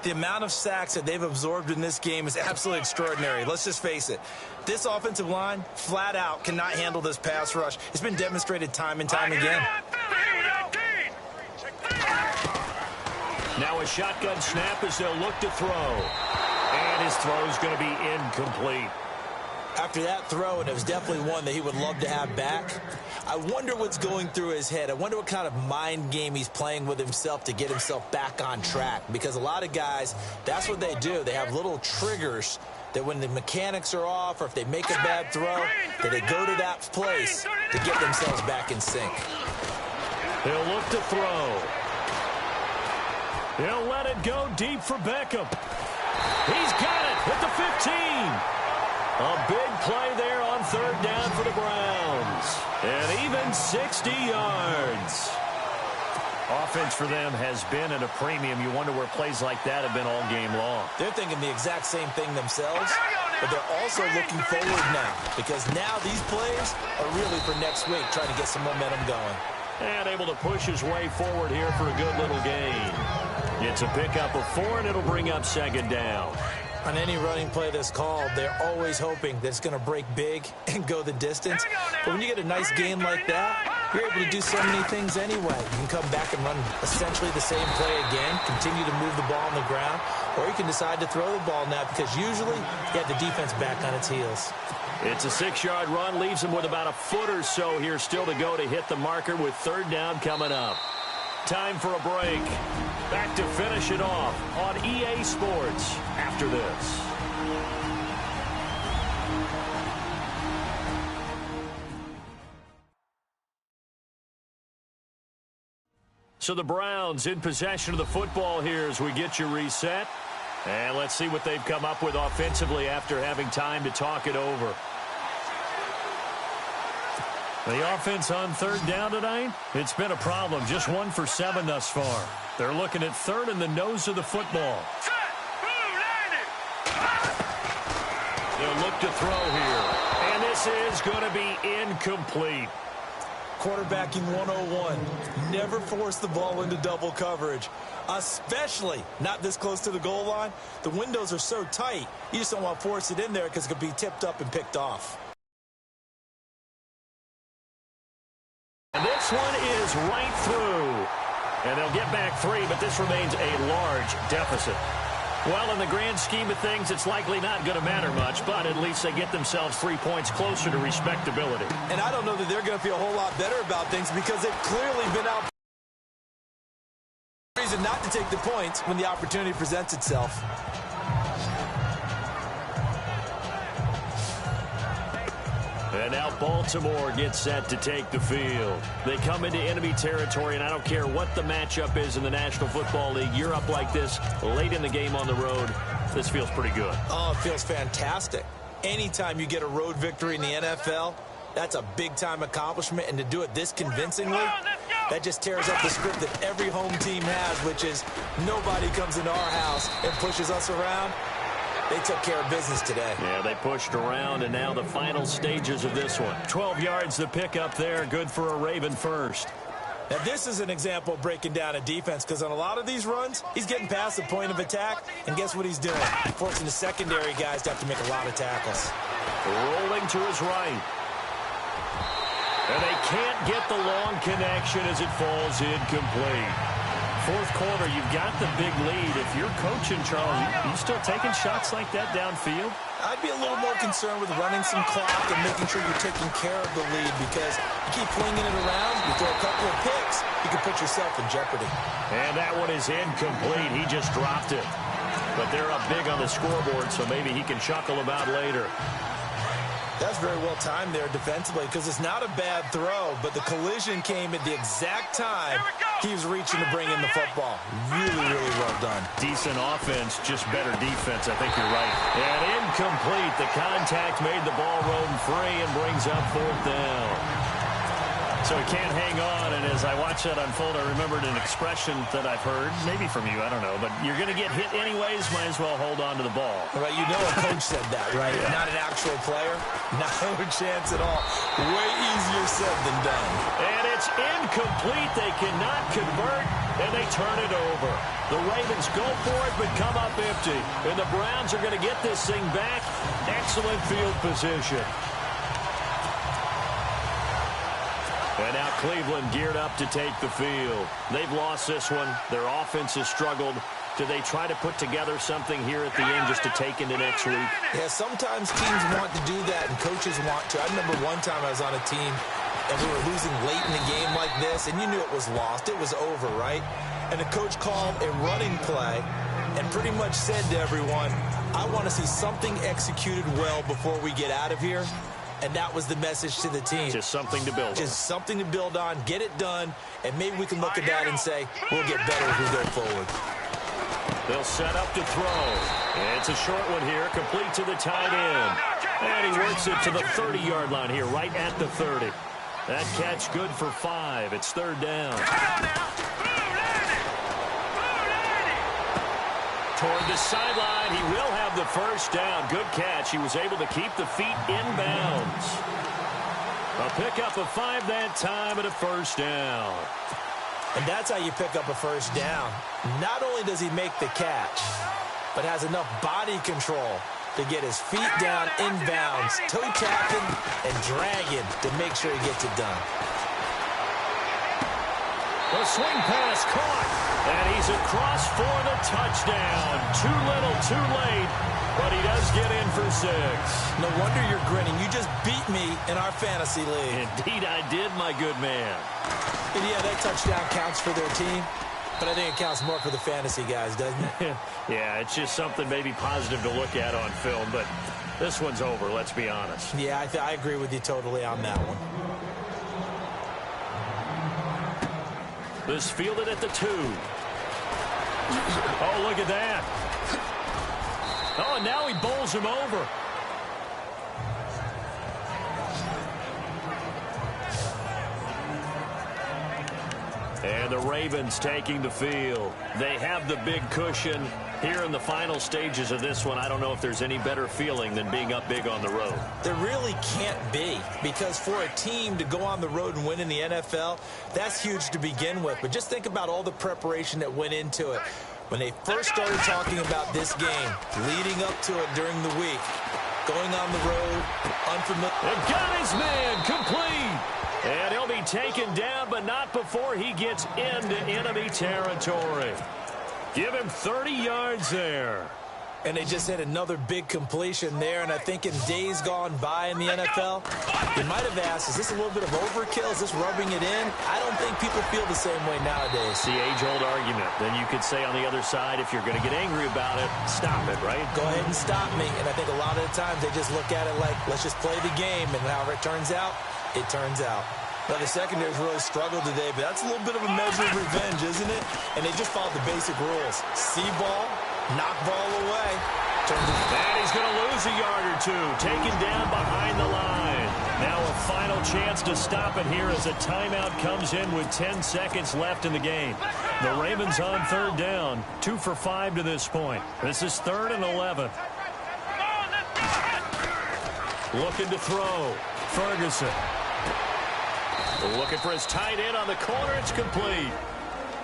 The amount of sacks that they've absorbed in this game is absolutely extraordinary. Let's just face it. This offensive line, flat out, cannot handle this pass rush. It's been demonstrated time and time again. Now a shotgun snap as they'll look to throw. And his throw is going to be incomplete. After that throw, and it was definitely one that he would love to have back, I wonder what's going through his head. I wonder what kind of mind game he's playing with himself to get himself back on track. Because a lot of guys, that's what they do. They have little triggers that when the mechanics are off or if they make a bad throw, that they go to that place to get themselves back in sync. He'll look to throw. He'll let it go deep for Beckham. He's got it at the 15. A big play there on third down for the Browns. And even 60 yards. Offense for them has been at a premium. You wonder where plays like that have been all game long. They're thinking the exact same thing themselves, but they're also looking forward now because now these plays are really for next week, trying to get some momentum going. And able to push his way forward here for a good little gain. It's a pickup of 4, and it'll bring up second down. On any running play that's called, they're always hoping that it's going to break big and go the distance. But when you get a nice gain like that, you're able to do so many things anyway. You can come back and run essentially the same play again, continue to move the ball on the ground, or you can decide to throw the ball now because usually you have the defense back on its heels. It's a 6-yard run, leaves him with about a foot or so here still to go to hit the marker with third down coming up. Time for a break. Back to finish it off on EA Sports after this. So the Browns in possession of the football here as we get you reset. And let's see what they've come up with offensively after having time to talk it over. The offense on third down tonight, it's been a problem. Just 1 for 7 thus far. They're looking at third in the nose of the football. They'll look to throw here. And this is going to be incomplete. Quarterbacking 101. Never force the ball into double coverage, especially not this close to the goal line. The windows are so tight, you just don't want to force it in there because it could be tipped up and picked off. And this one is right through. And they'll get back 3, but this remains a large deficit. Well, in the grand scheme of things, it's likely not going to matter much, but at least they get themselves 3 points closer to respectability. And I don't know that they're going to feel a whole lot better about things because they've clearly been out. Reason not to take the points when the opportunity presents itself. And now Baltimore gets set to take the field. They come into enemy territory, and I don't care what the matchup is in the National Football League. You're up like this late in the game on the road. This feels pretty good. Oh, it feels fantastic. Anytime you get a road victory in the NFL, that's a big-time accomplishment. And to do it this convincingly, that just tears up the script that every home team has, which is nobody comes into our house and pushes us around. They took care of business today. Yeah, they pushed around, and now the final stages of this one. 12 yards to pick up there. Good for a Raven first. Now, this is an example of breaking down a defense because on a lot of these runs, he's getting past the point of attack, and guess what he's doing? Forcing the secondary guys to have to make a lot of tackles. Rolling to his right. And they can't get the long connection as it falls incomplete. Fourth quarter, you've got the big lead. If you're coaching, Charles, you still taking shots like that downfield? I'd be a little more concerned with running some clock and making sure you're taking care of the lead because you keep flinging it around, you throw a couple of picks, you can put yourself in jeopardy. And that one is incomplete. He just dropped it. But they're up big on the scoreboard, so maybe he can chuckle about later. That's very well timed there defensively because it's not a bad throw, but the collision came at the exact time he was reaching to bring in the football. Really, really well done. Decent offense, just better defense. I think you're right. And incomplete. The contact made the ball roam free and brings up fourth down. So he can't hang on, and as I watch that unfold, I remembered an expression that I've heard, maybe from you, I don't know, but you're going to get hit anyways, might as well hold on to the ball. Right, you know a coach said that, right? Yeah. Not an actual player. No chance at all. Way easier said than done. And it's incomplete. They cannot convert, and they turn it over. The Ravens go for it, but come up empty. And the Browns are going to get this thing back. Excellent field position. And now Cleveland geared up to take the field. They've lost this one. Their offense has struggled. Do they try to put together something here at the end just to take into next week? Yeah, sometimes teams want to do that and coaches want to. I remember one time I was on a team and we were losing late in the game like this, and you knew it was lost. It was over, right? And the coach called a running play and pretty much said to everyone, I want to see something executed well before we get out of here. And that was the message to the team. Just something to build on. Just something to build on, get it done, and maybe we can look at that and say, we'll get better as we go forward. They'll set up to throw. It's a short one here, complete to the tight end. And he works it to the 30-yard line here, right at the 30. That catch good for 5. It's third down. Toward the sideline, he will have the first down. Good catch. He was able to keep the feet inbounds. A pickup of 5 that time and a first down. And that's how you pick up a first down. Not only does he make the catch, but has enough body control to get his feet down inbounds, toe tapping and dragging to make sure he gets it done. The swing pass caught, and he's across for the touchdown. Too little, too late, but he does get in for 6. No wonder you're grinning. You just beat me in our fantasy league. Indeed I did, my good man. And yeah, that touchdown counts for their team, but I think it counts more for the fantasy guys, doesn't it? Yeah, it's just something maybe positive to look at on film, but this one's over, let's be honest. Yeah, I agree with you totally on that one. This fielded at the 2. Oh, look at that. Oh, and now he bowls him over. And the Ravens taking the field. They have the big cushion. Here in the final stages of this one, I don't know if there's any better feeling than being up big on the road. There really can't be, because for a team to go on the road and win in the NFL, that's huge to begin with. But just think about all the preparation that went into it. When they first started talking about this game, leading up to it during the week, going on the road, unfamiliar. And got his man complete. And he'll be taken down, but not before he gets into enemy territory. Give him 30 yards there. And they just had another big completion there. And I think in days gone by in the NFL, you might have asked, is this a little bit of overkill? Is this rubbing it in? I don't think people feel the same way nowadays. The age-old argument. Then you could say on the other side, if you're going to get angry about it, stop it, right? Go ahead and stop me. And I think a lot of the times they just look at it like, let's just play the game. And however it turns out, it turns out. Well, the secondary's really struggled today, but that's a little bit of a measure of revenge, isn't it? And they just followed the basic rules. See ball, knock ball away. And he's going to lose a yard or 2. Taken down behind the line. Now a final chance to stop it here as a timeout comes in with 10 seconds left in the game. The Ravens on third down. 2 for 5 to this point. This is 3rd and 11. Looking to throw. Ferguson. Looking for his tight end on the corner. It's complete.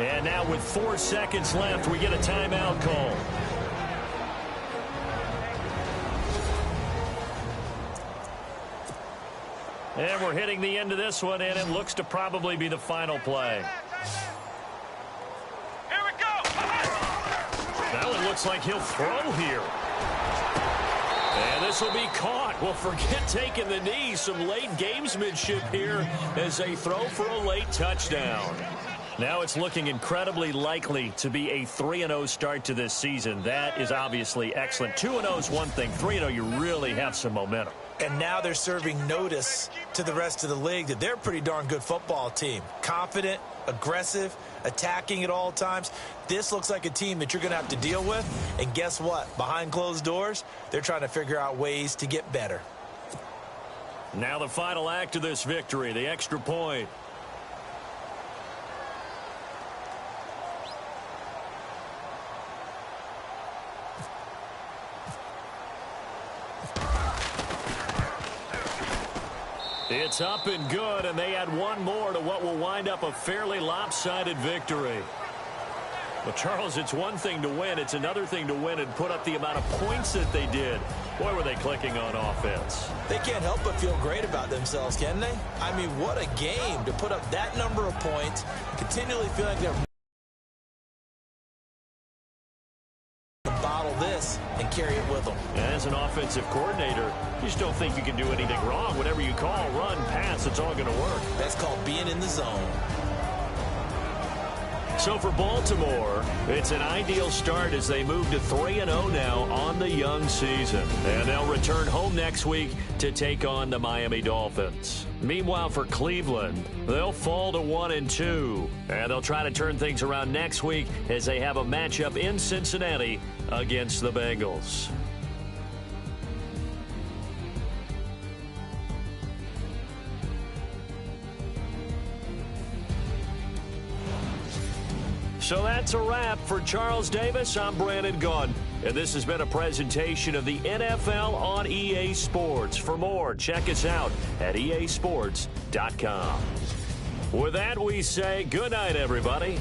And now with 4 seconds left, we get a timeout call. And we're hitting the end of this one, and it looks to probably be the final play. Here we go. Now it looks like he'll throw here. And this will be caught. Well, forget taking the knee. Some late gamesmanship here as they throw for a late touchdown. Now it's looking incredibly likely to be a 3-0 start to this season. That is obviously excellent. 2-0 is one thing. 3-0, you really have some momentum. And now they're serving notice to the rest of the league that they're a pretty darn good football team. Confident, aggressive, attacking at all times. This looks like a team that you're going to have to deal with. And guess what? Behind closed doors, they're trying to figure out ways to get better. Now the final act of this victory, the extra point. It's up and good, and they add one more to what will wind up a fairly lopsided victory. Well, Charles, it's one thing to win. It's another thing to win and put up the amount of points that they did. Boy, were they clicking on offense. They can't help but feel great about themselves, can they? I mean, what a game to put up that number of points, continually feeling like they're bottle this and carry it with them. As an offensive coordinator, you just don't think you can do anything wrong. Whatever you call, run, pass, it's all going to work. That's called being in the zone. So for Baltimore, it's an ideal start as they move to 3-0 now on the young season. And they'll return home next week to take on the Miami Dolphins. Meanwhile, for Cleveland, they'll fall to 1-2. And they'll try to turn things around next week as they have a matchup in Cincinnati against the Bengals. So that's a wrap. For Charles Davis, I'm Brandon Gaudin. And this has been a presentation of the NFL on EA Sports. For more, check us out at easports.com. With that, we say good night, everybody.